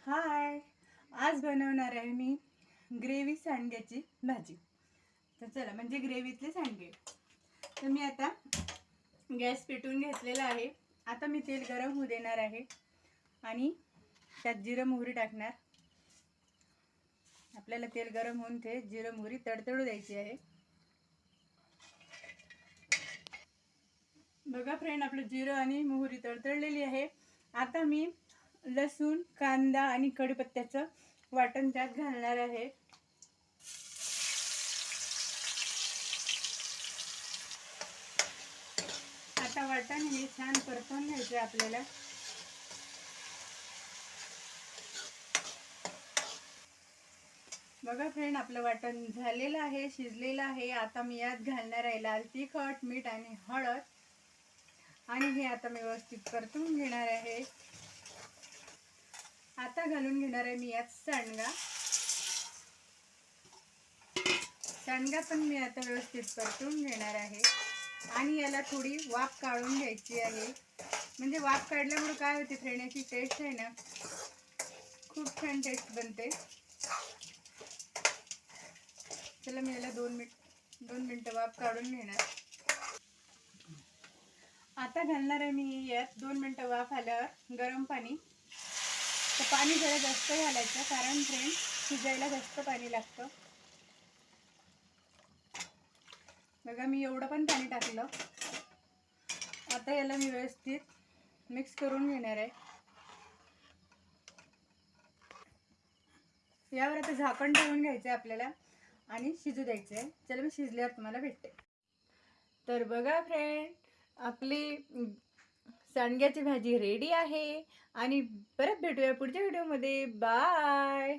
हाय, आज बनवणार आहे मी ग्रेव्ही सांडग्याची भाजी। तर चला, म्हणजे ग्रेव्हीतले सांडगे। तर मी आता गॅस पेटवून घेतलेला आहे। आता मी तेल गरम होऊ देणार आहे आणि त्यात जिरं मोहरी टाकणार। आपल्याला तेल गरम होऊन ते जिरं मोहरी तडतडू द्यायची आहे। बघा फ्रेंड, आपलं जिरं आणि मोहरी तडतडलेली आहे। आता मी लसूण, कांदा आणि कढीपत्त्याचं वाटण त्यात घालणार आहे। आता वाटण हे छान परतून घ्यायचे आपल्याला। बघा फ्रेंड, आपलं वाटण झालेलं आहे, शिजलेलं आहे। आता मी यात घालणार आहे लाल तिखट, मीठ आणि हळद आणि हे आता मी व्यवस्थित परतून घेणार आहे। आता घालून घेणार आहे मी यात सांडगा। सांडगा पण मी आता व्यवस्थित परतून घेणार आहे आणि याला थोडी वाफ काढून घ्यायची आहे। म्हणजे वाफ काढल्यामुळे काय होते फ्रेंड, याची टेस्ट आहे ना, खूप छान टेस्ट बनते। चला, मी याला 2 मिनिटं वाफ काढून घेणार। आता घालणार आहे मी यात 2 मिनिटं वाफ आल्यावर गरम पाणी। तर पाणी जरा जास्त घालायचं, कारण फ्रेंड शिजायला जास्त पाणी लागतं। बघा, मी एवढं पण पाणी टाकलं। आता याला मी व्यवस्थित मिक्स करून घेणार आहे। यावर आता झाकण ठेवून घ्यायचं आपल्याला आणि शिजू द्यायचं आहे। चला, मी शिजल्यावर तुम्हाला भेटते। तर बघा फ्रेंड, आपली सांडग्याची भाजी रेडी आहे आणि परत भेटूया पुढच्या व्हिडिओमध्ये। बाय।